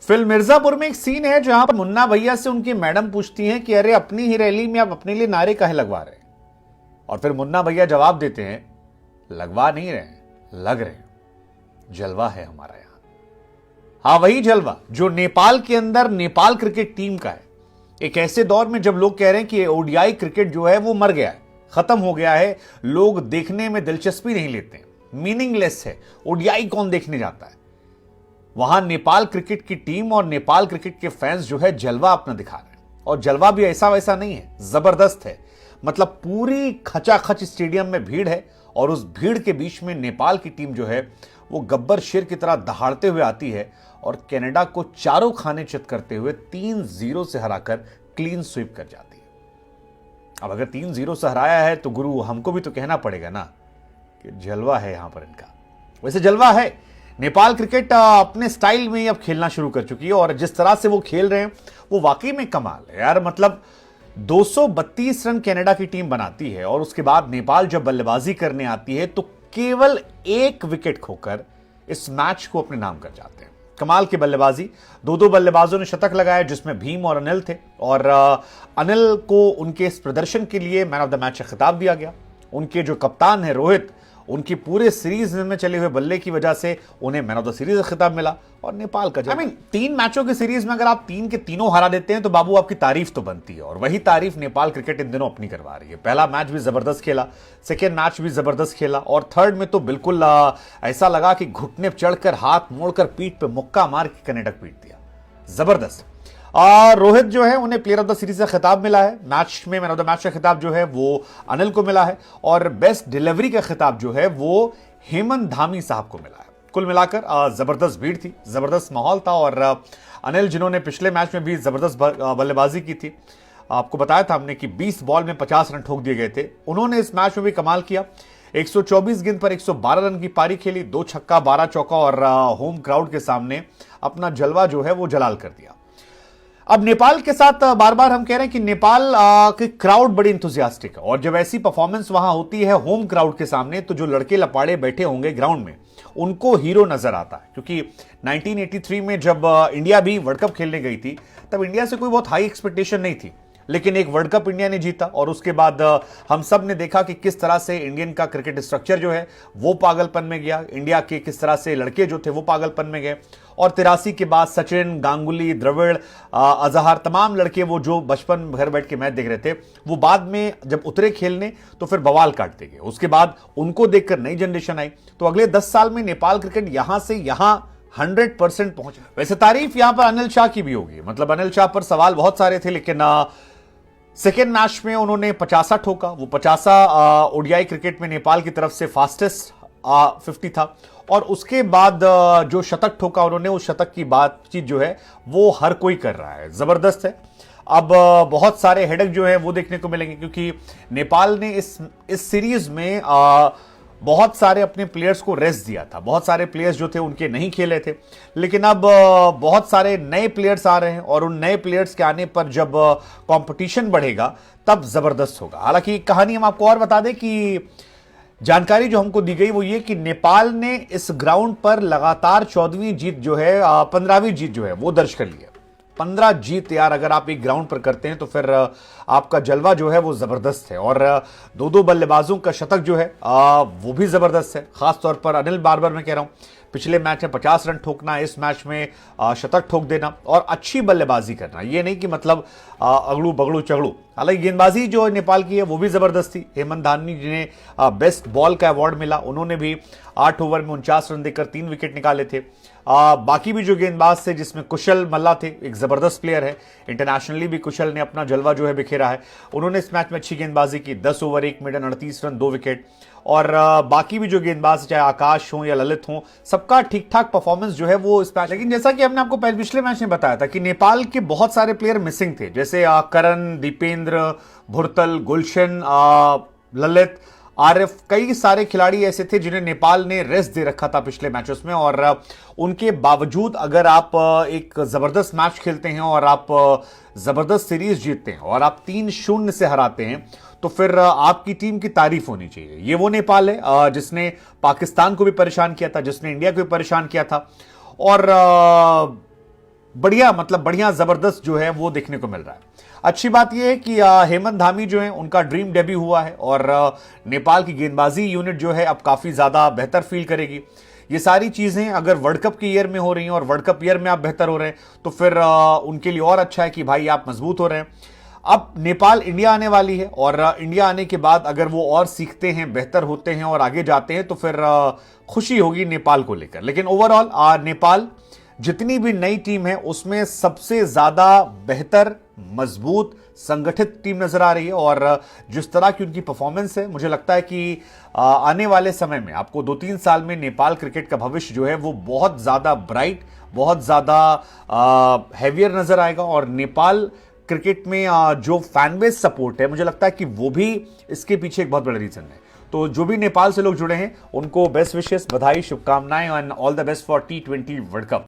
Film Mirzapur में एक scene है जहां पर मुन्ना भैया से उनकी मैडम पूछती हैं कि अरे अपनी ही रैली में आप अपने लिए नारे काहे लगवा रहे हैं। और फिर मुन्ना भैया जवाब देते हैं, लगवा नहीं रहे हैं, लग रहे हैं, जलवा है हमारा यहां। हाँ, वही जलवा जो नेपाल के अंदर नेपाल क्रिकेट टीम का है। एक ऐसे दौर में जब लोग कह रहे हैं कि ओडीआई क्रिकेट जो है वो मर गया है, खत्म हो गया है, लोग देखने में दिलचस्पी नहीं लेते, मीनिंगलेस है, ओडीआई कौन देखने जाता है, वहां नेपाल क्रिकेट की टीम और नेपाल क्रिकेट के फैंस जो है जलवा अपना दिखा रहे हैं। और जलवा भी ऐसा वैसा नहीं है, जबरदस्त है। मतलब पूरी खचाखच स्टेडियम में भीड़ है और उस भीड़ के बीच में नेपाल की टीम जो है वो गब्बर शेर की तरह दहाड़ते हुए आती है और कनाडा को चारों खाने चित करते हुए 3-0 से हराकर क्लीन स्वीप कर जाती है। अब अगर 3-0 से हराया है तो गुरु हमको भी तो कहना पड़ेगा ना कि जलवा है यहां पर इनका। वैसे जलवा है, नेपाल क्रिकेट अपने स्टाइल में ही अब खेलना शुरू कर चुकी है और जिस तरह से वो खेल रहे हैं वो वाकई में कमाल है यार। मतलब 232 रन कनाडा की टीम बनाती है और उसके बाद नेपाल जब बल्लेबाजी करने आती है तो केवल 1 विकेट खोकर इस मैच को अपने नाम कर जाते हैं। कमाल की बल्लेबाजी, दो बल्लेबाजों ने शतक लगाए जिसमें भीम और अनिल थे और अनिल को उनके इस प्रदर्शन के लिए मैन ऑफ द मैच का खिताब दिया गया। उनके जो कप्तान है रोहित, उनकी पूरे सीरीज में चले हुए बल्ले की वजह से उन्हें मैन ऑफ द सीरीज का खिताब मिला। और नेपाल का 3 मैचों की सीरीज में अगर आप 3 के तीनों हरा देते हैं तो बाबू आपकी तारीफ तो बनती है और वही तारीफ नेपाल क्रिकेट इन दिनों अपनी करवा रही है। पहला मैच भी जबरदस्त खेला, सेकेंड मैच भी जबरदस्त खेला और थर्ड में तो बिल्कुल ऐसा लगा कि घुटने चढ़कर हाथ मोड़कर पीठ पे मुक्का मार के कनाडा पीट दिया, जबरदस्त। रोहित जो है उन्हें प्लेयर ऑफ द सीरीज का खिताब मिला है। मैच में मैन ऑफ द मैच का खिताब जो है वो अनिल को मिला है और बेस्ट डिलीवरी का खिताब जो है वो हेमंत धामी साहब को मिला है। कुल मिलाकर जबरदस्त भीड़ थी, जबरदस्त माहौल था और अनिल जिन्होंने पिछले मैच में भी जबरदस्त बल्लेबाजी की थी, आपको बताया था हमने कि 20 बॉल में 50 रन ठोक दिए गए थे, उन्होंने इस मैच में भी कमाल किया। 124 गेंद पर 112 रन की पारी खेली, 2 छक्का 12 चौका और होम क्राउड के सामने अपना जलवा जो है वो जलाल कर दिया। अब नेपाल के साथ बार बार हम कह रहे हैं कि नेपाल की क्राउड बड़ी इंथुजियास्टिक है और जब ऐसी परफॉर्मेंस वहां होती है होम क्राउड के सामने तो जो लड़के लपाड़े बैठे होंगे ग्राउंड में उनको हीरो नजर आता है। क्योंकि 1983 में जब इंडिया भी वर्ल्ड कप खेलने गई थी तब इंडिया से कोई बहुत हाई एक्सपेक्टेशन नहीं थी, लेकिन एक वर्ल्ड कप इंडिया ने जीता और उसके बाद हम सब ने देखा कि किस तरह से इंडियन का क्रिकेट स्ट्रक्चर जो है वो पागलपन में गया, इंडिया के किस तरह से लड़के जो थे वो पागलपन में गए। और 83 के बाद सचिन, गांगुली, द्रविड़, अजहर, तमाम लड़के वो जो बचपन घर बैठ के मैच देख रहे थे वो बाद में जब उतरे खेलने तो फिर बवाल काटते गए। उसके बाद उनको देखकर नई जनरेशन आई तो अगले 10 साल में नेपाल क्रिकेट यहां से यहां 100% पहुंच। वैसे तारीफ यहां पर अनिल शाह की भी होगी, मतलब अनिल शाह पर सवाल बहुत सारे थे लेकिन सेकेंड मैच में उन्होंने 50 ठोका, वो 50 ओडीआई क्रिकेट में नेपाल की तरफ से फास्टेस्ट 50 था और उसके बाद जो शतक ठोका उन्होंने, उस शतक की बातचीत जो है वो हर कोई कर रहा है, जबरदस्त है। अब बहुत सारे हेडक जो है वो देखने को मिलेंगे क्योंकि नेपाल ने इस सीरीज में बहुत सारे अपने प्लेयर्स को रेस्ट दिया था, बहुत सारे प्लेयर्स जो थे उनके नहीं खेले थे, लेकिन अब बहुत सारे नए प्लेयर्स आ रहे हैं और उन नए प्लेयर्स के आने पर जब कंपटीशन बढ़ेगा तब जबरदस्त होगा। हालांकि कहानी हम आपको और बता दें कि जानकारी जो हमको दी गई वो ये कि नेपाल ने इस ग्राउंड पर लगातार 14वीं जीत जो है 15वीं जीत जो है वो दर्ज कर ली है। 15 जीत यार अगर आप एक ग्राउंड पर करते हैं तो फिर आपका जलवा जो है वो जबरदस्त है और दो बल्लेबाजों का शतक जो है वो भी जबरदस्त है। खासतौर पर अनिल, बार बार मैं कह रहा हूं, पिछले मैच में 50 रन ठोकना, इस मैच में शतक ठोक देना और अच्छी बल्लेबाजी करना, ये नहीं कि मतलब अगड़ू बगड़ू चगड़ू। हालांकि गेंदबाजी जो नेपाल की है वो भी जबरदस्त थी। हेमंत धामी जिन्हें बेस्ट बॉल का अवार्ड मिला, उन्होंने भी 8 ओवर में 49 रन देकर 3 विकेट निकाले थे। बाकी भी जो गेंदबाज थे जिसमें कुशल मल्ला थे, एक जबरदस्त प्लेयर है, इंटरनेशनली भी कुशल ने अपना जलवा जो है बिखेरा है, उन्होंने इस मैच में अच्छी गेंदबाजी की, 10 ओवर 1 मिनट 38 रन 2 विकेट। और बाकी भी जो गेंदबाज चाहे आकाश हो या ललित हो, सबका ठीक ठाक परफॉर्मेंस जो है वो इस मैच। लेकिन जैसा कि हमने आपको पिछले मैच में बताया था कि नेपाल के बहुत सारे प्लेयर मिसिंग थे, जैसे करण, दीपेंद्र, भुरतल, गुलशन, ललित, आरिफ, कई सारे खिलाड़ी ऐसे थे जिन्हें नेपाल ने रेस्ट दे रखा था पिछले मैचेस में और उनके बावजूद अगर आप एक जबरदस्त मैच खेलते हैं और आप जबरदस्त सीरीज जीतते हैं और आप 3-0 से हराते हैं तो फिर आपकी टीम की तारीफ होनी चाहिए। ये वो नेपाल है जिसने पाकिस्तान को भी परेशान किया था, जिसने इंडिया को भी परेशान किया था और बढ़िया, मतलब बढ़िया जबरदस्त जो है वो देखने को मिल रहा है। अच्छी बात यह है कि हेमंत धामी जो है उनका ड्रीम डेब्यू हुआ है और नेपाल की गेंदबाजी यूनिट जो है अब काफी ज्यादा बेहतर फील करेगी। ये सारी चीजें अगर वर्ल्ड कप के ईयर में हो रही हैं और वर्ल्ड कप ईयर में आप बेहतर हो रहे हैं तो फिर उनके लिए और अच्छा है कि भाई आप मजबूत हो रहे हैं। अब नेपाल इंडिया आने वाली है और इंडिया आने के बाद अगर वो और सीखते हैं, बेहतर होते हैं और आगे जाते हैं तो फिर खुशी होगी नेपाल को लेकर। लेकिन ओवरऑल नेपाल जितनी भी नई टीम है उसमें सबसे ज्यादा बेहतर, मजबूत, संगठित टीम नजर आ रही है और जिस तरह की उनकी परफॉर्मेंस है मुझे लगता है कि आने वाले समय में आपको 2-3 साल में नेपाल क्रिकेट का भविष्य जो है वो बहुत ज्यादा ब्राइट, बहुत ज्यादा हैवियर नजर आएगा। और नेपाल क्रिकेट में जो फैन बेस सपोर्ट है मुझे लगता है कि वो भी इसके पीछे एक बहुत बड़ा रीजन है। तो जो भी नेपाल से लोग जुड़े हैं उनको बेस्ट विशेस, बधाई, शुभकामनाएं and all the best for T20 world cup.